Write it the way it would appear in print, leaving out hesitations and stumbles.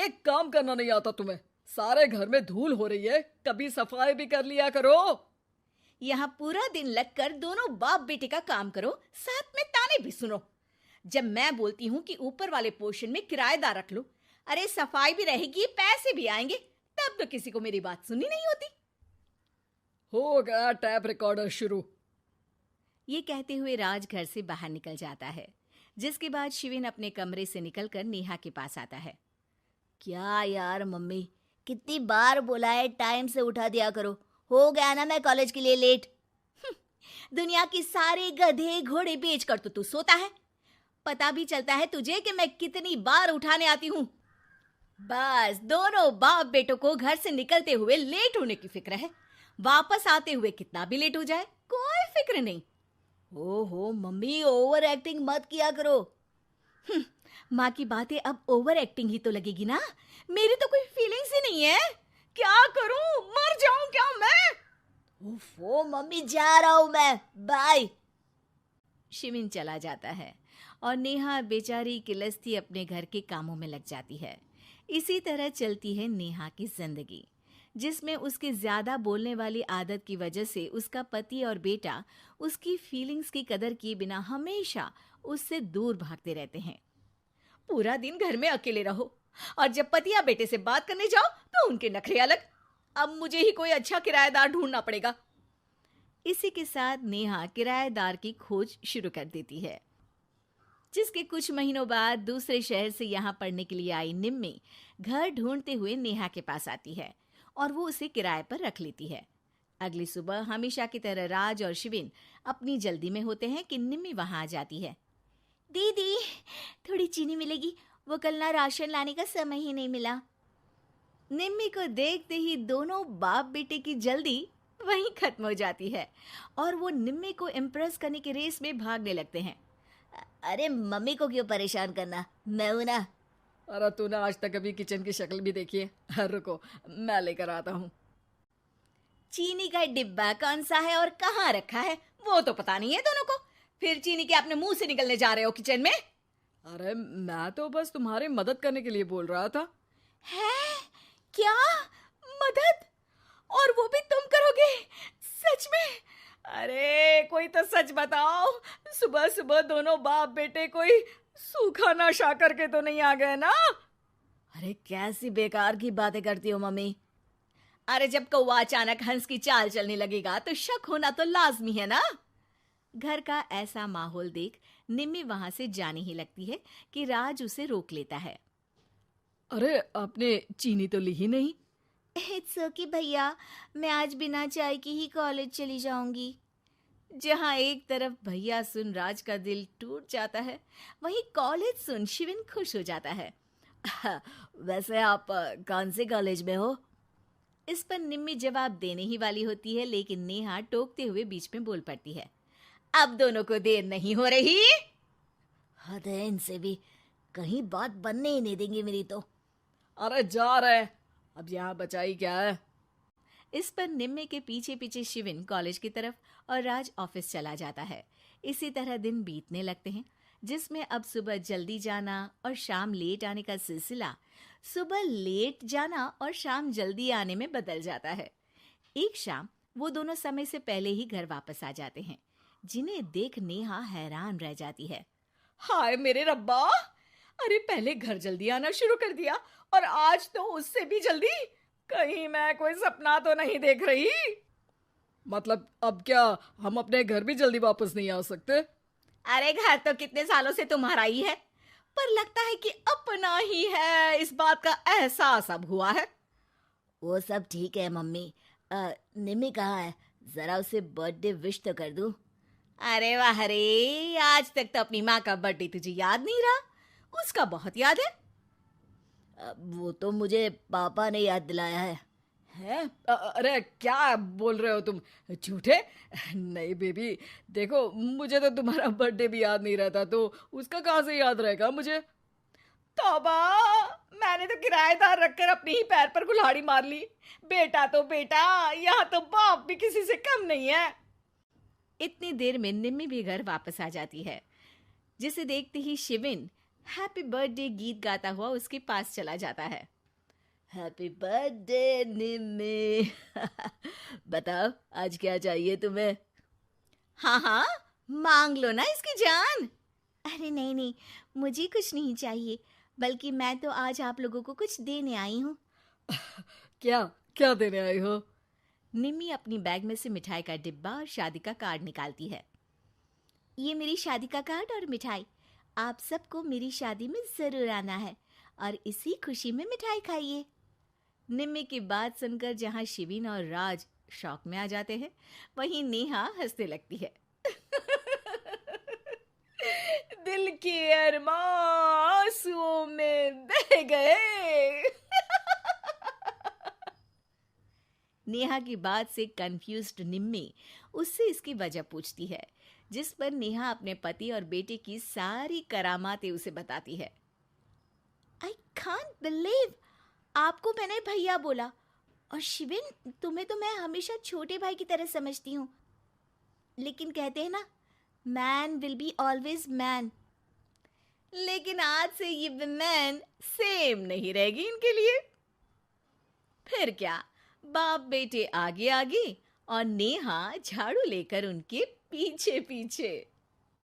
एक काम करना नहीं आता तुम्हें? सारे घर में धूल हो रही है, कभी सफाई भी कर लिया करो। यहाँ पूरा दिन लगकर दोनों बाप बेटे का काम करो, साथ में ताने भी सुनो। जब मैं बोलती हूँ कि ऊपर वाले पोर्शन में किराएदार रख लो, अरे सफाई भी रहेगी, पैसे भी आएंगे, तब तो किसी को मेरी बात सुननी नहीं होती। हो गया टैप रिकॉर्डर शुरू। ये कहते हुए राज घर से बाहर निकल जाता है, जिसके बाद शिविन अपने कमरे से निकलकर नेहा के पास आता है। क्या यार मम्मी, कितनी बार बोला है टाइम से उठा दिया करो, हो गया ना मैं कॉलेज के लिए लेट। दुनिया की सारे गधे घोड़े बेचकर तो तू सोता है, पता भी चलता है तुझे कि मैं कितनी बार उठाने आती हूँ। बस दोनों बाप बेटों को घर से निकलते हुए लेट होने की फिक्र है, वापस आते हुए कितना भी लेट हो जाए कोई फिक्र नहीं। ओहो मम्मी, ओवर एक्टिंग मत किया करो। माँ की बातें अब ओवर एक्टिंग ही तो लगेगी ना, मेरी तो कोई फीलिंग्स ही नहीं है। क्या करूं, मर जाऊं क्या मैं? ओफो मम्मी, जा रहा हूं मैं, बाय। शिविन चला जाता है और नेहा बेचारी किलस्ती अपने घर के कामों में लग जाती है। इसी तरह चलती है नेहा की जिंदगी, जिसमें उसके ज्यादा बोलने वाली आदत की वजह से उसका पति और बेटा उसकी फीलिंग्स की कदर किए बिना हमेशा उससे दूर भागते रहते हैं। पूरा दिन घर में अकेले रहो और जब पति या बेटे से बात करने जाओ तो उनके नखरे अलग। अब मुझे ही कोई अच्छा किराएदार ढूंढना पड़ेगा। इसी के साथ नेहा किराएदार की खोज शुरू कर देती है, जिसके कुछ महीनों बाद दूसरे शहर से यहाँ पढ़ने के लिए आई निम्मी घर ढूंढते हुए नेहा के पास आती है और वो उसे किराए पर रख लेती है। अगली सुबह हमेशा की तरह राज और शिविन अपनी जल्दी में होते हैं कि निम्मी वहां आ जाती है। दीदी, थोड़ी चीनी मिलेगी, वो कल ना राशन लाने का समय ही नहीं मिला। निम्मी को देखते ही दोनों बाप बेटे की जल्दी वहीं खत्म हो जाती है और वो निम्मी को इम्प्रेस करने की रेस में भागने लगते हैं। अरे मम्मी को क्यों परेशान करना, मैं हूं ना। अरे तूने आज तक अभी किचन की शक्ल भी देखी है? रुको, मैं लेकर आता हूँ। चीनी का डिब्बा कौन सा है और कहाँ रखा है वो तो पता नहीं है दोनों को, फिर चीनी के अपने मुंह से निकलने जा रहे हो किचन में। अरे मैं तो बस तुम्हारी मदद करने के लिए बोल रहा था। है क्या? मदद? और वो भी तुम करोगे? सच में? अरे कोई तो सच बताओ, सुबह सुबह दोनों बाप बेटे कोई सूखा नशा करके तो नहीं आ गए ना? अरे कैसी बेकार की बातें करती हो मम्मी। अरे जब कौवा अचानक हंस की चाल चलने लगेगा तो शक होना तो लाजमी है ना। घर का ऐसा माहौल देख निम्मी वहां से जाने ही लगती है कि राज उसे रोक लेता है। अरे आपने चीनी तो ली ही नहीं? इट्स ओके भैया, मैं आज बिना चाय की ही कॉलेज चली जाऊंगी। जहां एक तरफ भैया सुन राज का दिल टूट जाता है, वहीं कॉलेज सुन शिविन खुश हो जाता है। वैसे आप कौन से कॉलेज में हो? इस पर निम्मी जवाब देने ही वाली होती है, लेकिन नेहा टोकते हुए बीच में बोल पड़ती है। अब दोनों को देर नहीं हो रही। हद है इनसे भी, कहीं बात बनने ही नहीं देंगे मेरी तो। अरे जा रहे, अब यहाँ बचाई क्या है? इस पर निम्मे के पीछे पीछे शिविन कॉलेज की तरफ और राज ऑफिस चला जाता है। इसी तरह दिन बीतने लगते हैं, जिसमें अब सुबह जल्दी जाना और शाम लेट आने का सिलसिला सुबह लेट जाना और शाम जल्दी आने में बदल जाता है। एक शाम वो दोनों समय से पहले ही घर वापस आ जाते हैं, जिन्हें देख नेहा हैरान रह जाती है। हाय मेरे रब्बा, अरे पहले घर जल्दी आना शुरू कर दिया और आज तो उससे भी जल्दी। कहीं मैं कोई सपना तो नहीं देख रही? मतलब अब क्या हम अपने घर भी जल्दी वापस नहीं आ सकते? अरे घर तो कितने सालों से तुम्हारा ही है, पर लगता है कि अपना ही है, इस बात का एहसास अब हुआ है। वो सब ठीक है मम्मी, निम्मी कहाँ है, जरा उसे बर्थडे विश तो कर दूं। अरे वाह रे, आज तक तो अपनी माँ का बर्थडे तुझे याद नहीं रहा, उसका बहुत याद है। वो तो मुझे पापा ने याद दिलाया है। हैं? अरे क्या बोल रहे हो तुम, झूठे? नहीं बेबी, देखो मुझे तो तुम्हारा बर्थडे भी याद नहीं रहता, तो उसका कहाँ से याद रहेगा मुझे? तौबा, मैंने तो किराएदार रखकर अपनी ही पैर पर कुल्हाड़ी मार ली। बेटा तो बेटा, यहाँ तो बाप भी किसी से कम नहीं है। इतनी देर में निम्मी भी घर वापस आ जाती है, जिसे देखते ही शिविन हैप्पी बर्थडे गीत गाता हुआ उसके पास चला जाता है। हैप्पी बर्थडे निम्मी। बताओ आज क्या चाहिए तुम्हें? हाँ हाँ, मांग लो ना इसकी जान। अरे नहीं नहीं, मुझे कुछ नहीं चाहिए, बल्कि मैं तो आज आप लोगों को कुछ देने आई हूँ। क्या क्या देने आई हो? निम्मी अपनी बैग में से मिठाई का डिब्बा और शादी का कार्ड निकालती है। ये मेरी शादी का कार्ड और मिठाई। आप सबको मेरी शादी में जरूर आना है और इसी खुशी में मिठाई खाइए। निम्मी की बात सुनकर जहां शिविन और राज शॉक में आ जाते हैं, वहीं नेहा हंसने लगती है। दिल की अरमां आंसुओं में बह गए। नेहा की बात से कंफ्यूज्ड निम्मी उससे इसकी वजह पूछती है, जिस पर नेहा अपने पति और बेटे की सारी करामातें उसे बताती है। आई कांट बिलीव, आपको मैंने भैया बोला, और शिविन तुम्हें तो मैं हमेशा छोटे भाई की तरह समझती हूँ, लेकिन कहते हैं ना, man will be always man. लेकिन आज से ये विमेन सेम नहीं रहेगी इनके लिए। फिर क्या, बाप बेटे आगे आगे और नेहा झाड़ू लेकर उनके पीछे पीछे।